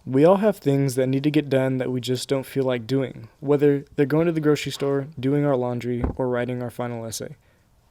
We all have things that need to get done that we just don't feel like doing, whether they're going to the grocery store, doing our laundry, or writing our final essay.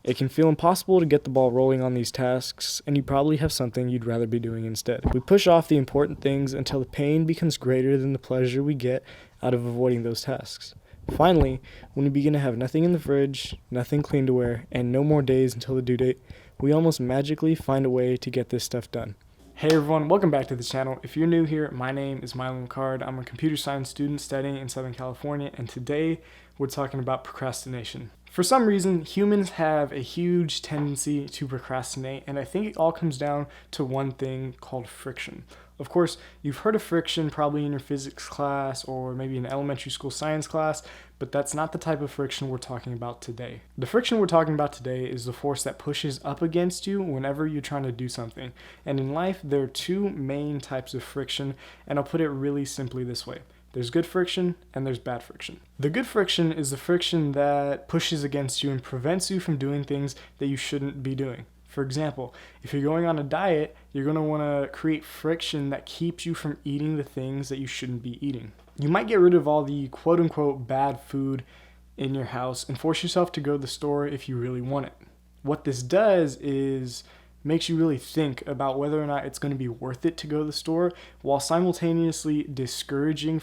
It can feel impossible to get the ball rolling on these tasks, and you probably have something you'd rather be doing instead. We push off the important things until the pain becomes greater than the pleasure we get out of avoiding those tasks. Finally, when we begin to have nothing in the fridge, nothing clean to wear, and no more days until the due date, we almost magically find a way to get this stuff done. Hey everyone, welcome back to the channel. If you're new here, my name is Milo McCard. I'm a computer science student studying in Southern California, and today we're talking about procrastination. For some reason, humans have a huge tendency to procrastinate, and I think it all comes down to one thing called friction. Of course, you've heard of friction probably in your physics class or maybe in elementary school science class, but that's not the type of friction we're talking about today. The friction we're talking about today is the force that pushes up against you whenever you're trying to do something. And in life, there are two main types of friction, and I'll put it really simply this way. There's good friction and there's bad friction. The good friction is the friction that pushes against you and prevents you from doing things that you shouldn't be doing. For example, if you're going on a diet, you're going to want to create friction that keeps you from eating the things that you shouldn't be eating. You might get rid of all the quote-unquote bad food in your house and force yourself to go to the store if you really want it. What this does is makes you really think about whether or not it's going to be worth it to go to the store, while simultaneously discouraging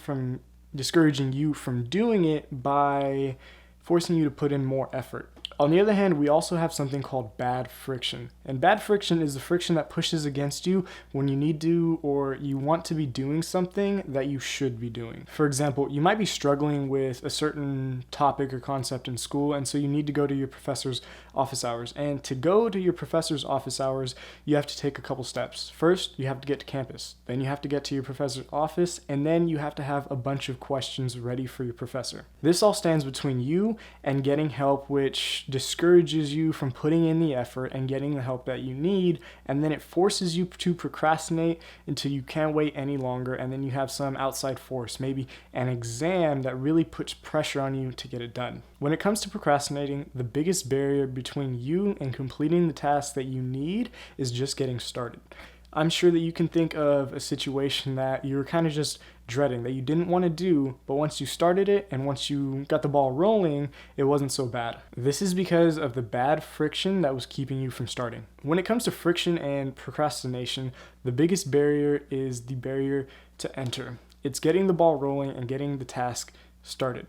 you from doing it by forcing you to put in more effort. On the other hand, we also have something called bad friction. And bad friction is the friction that pushes against you when you need to or you want to be doing something that you should be doing. For example, you might be struggling with a certain topic or concept in school, and so you need to go to your professor's office hours. And to go to your professor's office hours, you have to take a couple steps. First, you have to get to campus. Then you have to get to your professor's office, and then you have to have a bunch of questions ready for your professor. This all stands between you and getting help, which discourages you from putting in the effort and getting the help that you need, and then it forces you to procrastinate until you can't wait any longer, and then you have some outside force, maybe an exam, that really puts pressure on you to get it done. When it comes to procrastinating, the biggest barrier between you and completing the task that you need is just getting started. I'm sure that you can think of a situation that you were kind of just dreading, that you didn't want to do, but once you started it and once you got the ball rolling, it wasn't so bad. This is because of the bad friction that was keeping you from starting. When it comes to friction and procrastination, the biggest barrier is the barrier to enter. It's getting the ball rolling and getting the task started.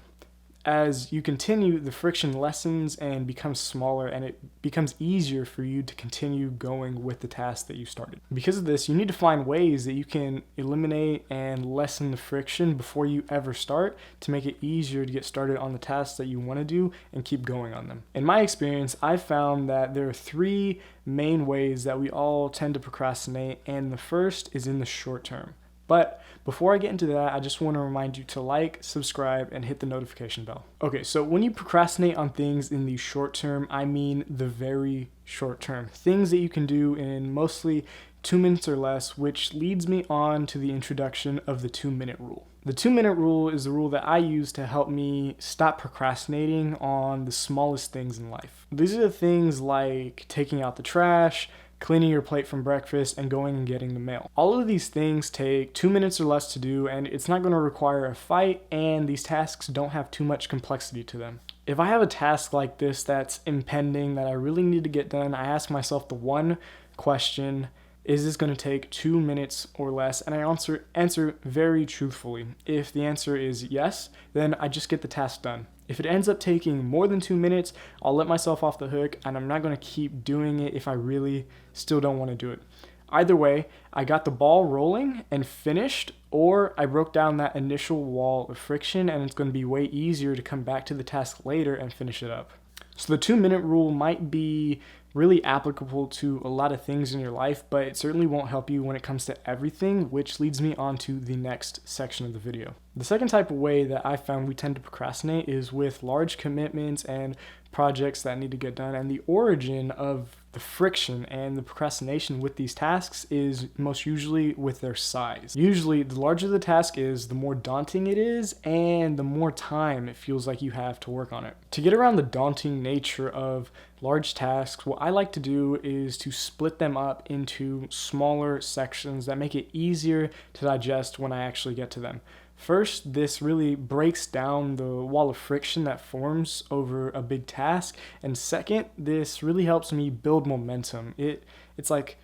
As you continue, the friction lessens and becomes smaller, and it becomes easier for you to continue going with the task that you started. Because of this, you need to find ways that you can eliminate and lessen the friction before you ever start to make it easier to get started on the tasks that you want to do and keep going on them. In my experience, I've found that there are three main ways that we all tend to procrastinate, and the first is in the short term. But before I get into that, I just want to remind you to like, subscribe, and hit the notification bell. Okay, so when you procrastinate on things in the short term, I mean the very short term. Things that you can do in mostly 2 minutes or less, which leads me on to the introduction of the 2-minute rule. The 2-minute rule is the rule that I use to help me stop procrastinating on the smallest things in life. These are the things like taking out the trash, cleaning your plate from breakfast, and going and getting the mail. All of these things take 2 minutes or less to do, and it's not going to require a fight, and these tasks don't have too much complexity to them. If I have a task like this that's impending, that I really need to get done, I ask myself the one question: is this going to take 2 minutes or less? And I answer very truthfully. If the answer is yes, then I just get the task done. If it ends up taking more than 2 minutes, I'll let myself off the hook, and I'm not going to keep doing it if I really still don't want to do it. Either way, I got the ball rolling and finished, or I broke down that initial wall of friction, and it's going to be way easier to come back to the task later and finish it up. So the 2-minute rule might be really applicable to a lot of things in your life, but it certainly won't help you when it comes to everything, which leads me on to the next section of the video. The second type of way that I found we tend to procrastinate is with large commitments and projects that need to get done, and the origin of The friction and the procrastination with these tasks is most usually with their size. Usually, the larger the task is, the more daunting it is, and the more time it feels like you have to work on it. To get around the daunting nature of large tasks, what I like to do is to split them up into smaller sections that make it easier to digest when I actually get to them. First, this really breaks down the wall of friction that forms over a big task. And second, this really helps me build momentum. It's like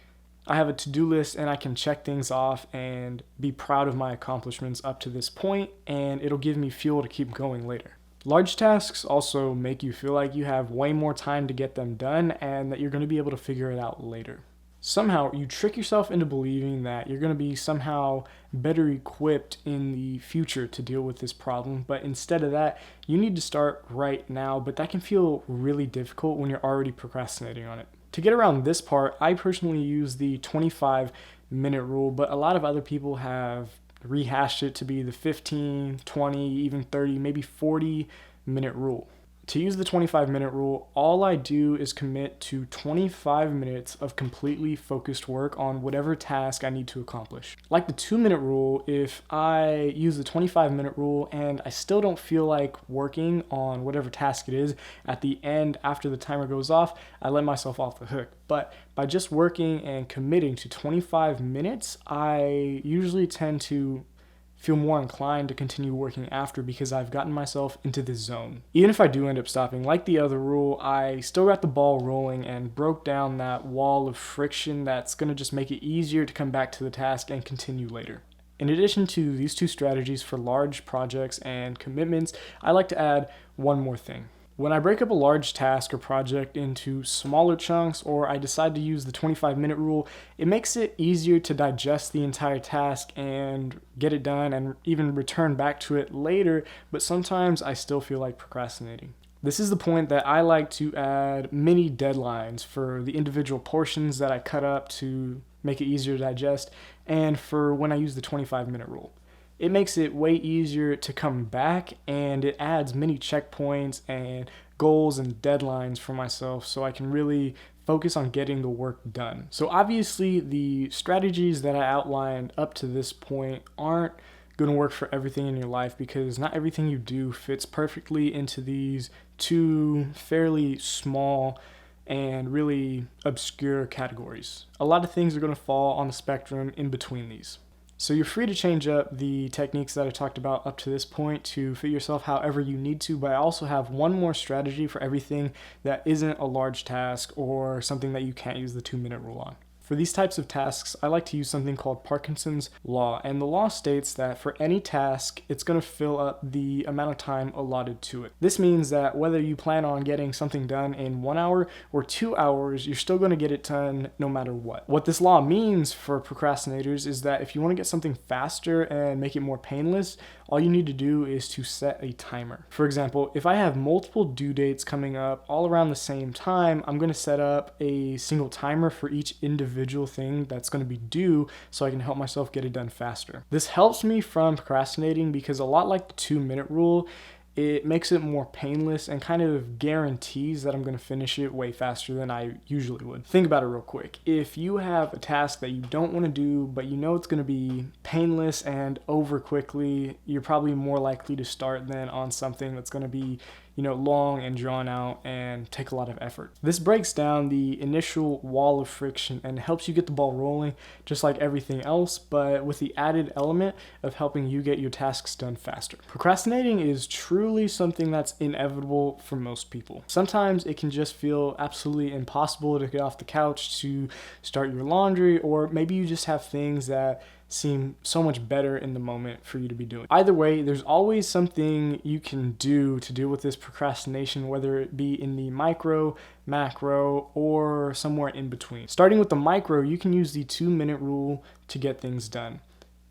I have a to-do list and I can check things off and be proud of my accomplishments up to this point, and it'll give me fuel to keep going later. Large tasks also make you feel like you have way more time to get them done and that you're going to be able to figure it out later. Somehow you trick yourself into believing that you're going to be somehow better equipped in the future to deal with this problem, but instead of that, you need to start right now, but that can feel really difficult when you're already procrastinating on it. To get around this part, I personally use the 25-minute rule, but a lot of other people have rehashed it to be the 15, 20, even 30, maybe 40-minute rule. To use the 25-minute rule, all I do is commit to 25 minutes of completely focused work on whatever task I need to accomplish. Like the 2-minute rule, if I use the 25-minute rule and I still don't feel like working on whatever task it is, at the end, after the timer goes off, I let myself off the hook. But by just working and committing to 25 minutes, I usually tend to feel more inclined to continue working after because I've gotten myself into this zone. Even if I do end up stopping, like the other rule, I still got the ball rolling and broke down that wall of friction that's going to just make it easier to come back to the task and continue later. In addition to these two strategies for large projects and commitments, I like to add one more thing. When I break up a large task or project into smaller chunks, or I decide to use the 25-minute rule, it makes it easier to digest the entire task and get it done and even return back to it later, but sometimes I still feel like procrastinating. This is the point that I like to add mini deadlines for the individual portions that I cut up to make it easier to digest, and for when I use the 25-minute rule. It makes it way easier to come back, and it adds many checkpoints and goals and deadlines for myself so I can really focus on getting the work done. So obviously the strategies that I outlined up to this point aren't going to work for everything in your life because not everything you do fits perfectly into these two fairly small and really obscure categories. A lot of things are going to fall on the spectrum in between these. So you're free to change up the techniques that I talked about up to this point to fit yourself however you need to, but I also have one more strategy for everything that isn't a large task or something that you can't use the 2-minute rule on. For these types of tasks, I like to use something called Parkinson's Law, and the law states that for any task, it's going to fill up the amount of time allotted to it. This means that whether you plan on getting something done in 1 hour or 2 hours, you're still going to get it done no matter what. What this law means for procrastinators is that if you want to get something faster and make it more painless, all you need to do is to set a timer. For example, if I have multiple due dates coming up all around the same time, I'm going to set up a single timer for each individual thing that's going to be due so I can help myself get it done faster. This helps me from procrastinating because a lot like the 2-minute rule, it makes it more painless and kind of guarantees that I'm going to finish it way faster than I usually would. Think about it real quick. If you have a task that you don't want to do, but you know it's going to be painless and over quickly, you're probably more likely to start than on something that's going to be long and drawn out and take a lot of effort. This breaks down the initial wall of friction and helps you get the ball rolling just like everything else, but with the added element of helping you get your tasks done faster. Procrastinating is truly something that's inevitable for most people. Sometimes it can just feel absolutely impossible to get off the couch to start your laundry, or maybe you just have things that seem so much better in the moment for you to be doing. Either way, there's always something you can do to deal with this procrastination, whether it be in the micro, macro, or somewhere in between. Starting with the micro, you can use the 2-minute rule to get things done.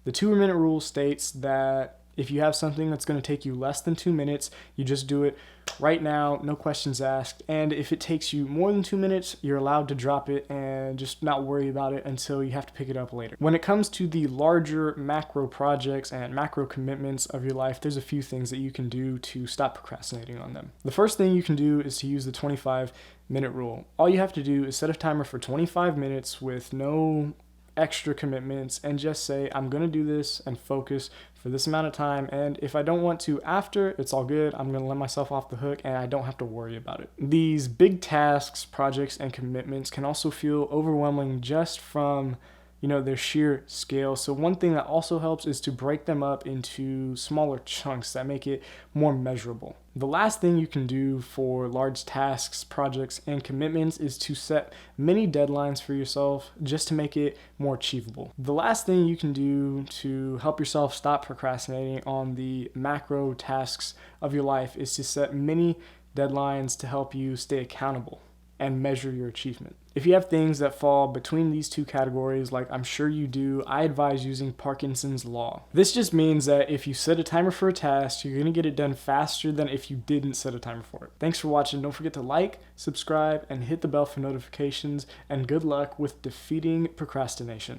The 2-minute rule states that If you have something that's going to take you less than 2 minutes, you just do it right now, no questions asked. And if it takes you more than 2 minutes, you're allowed to drop it and just not worry about it until you have to pick it up later. When it comes to the larger macro projects and macro commitments of your life, there's a few things that you can do to stop procrastinating on them. The first thing you can do is to use the 25-minute rule. All you have to do is set a timer for 25 minutes with no extra commitments and just say, I'm going to do this and focus for this amount of time, and if I don't want to after, it's all good. I'm going to let myself off the hook and I don't have to worry about it. These big tasks, projects, and commitments can also feel overwhelming just from their sheer scale. So one thing that also helps is to break them up into smaller chunks that make it more measurable. The last thing you can do for large tasks, projects, and commitments is to set mini deadlines for yourself just to make it more achievable. The last thing you can do to help yourself stop procrastinating on the macro tasks of your life is to set mini deadlines to help you stay accountable and measure your achievement. If you have things that fall between these two categories, like I'm sure you do, I advise using Parkinson's law. This just means that if you set a timer for a task, you're gonna get it done faster than if you didn't set a timer for it. Thanks for watching. Don't forget to like, subscribe, and hit the bell for notifications, and good luck with defeating procrastination.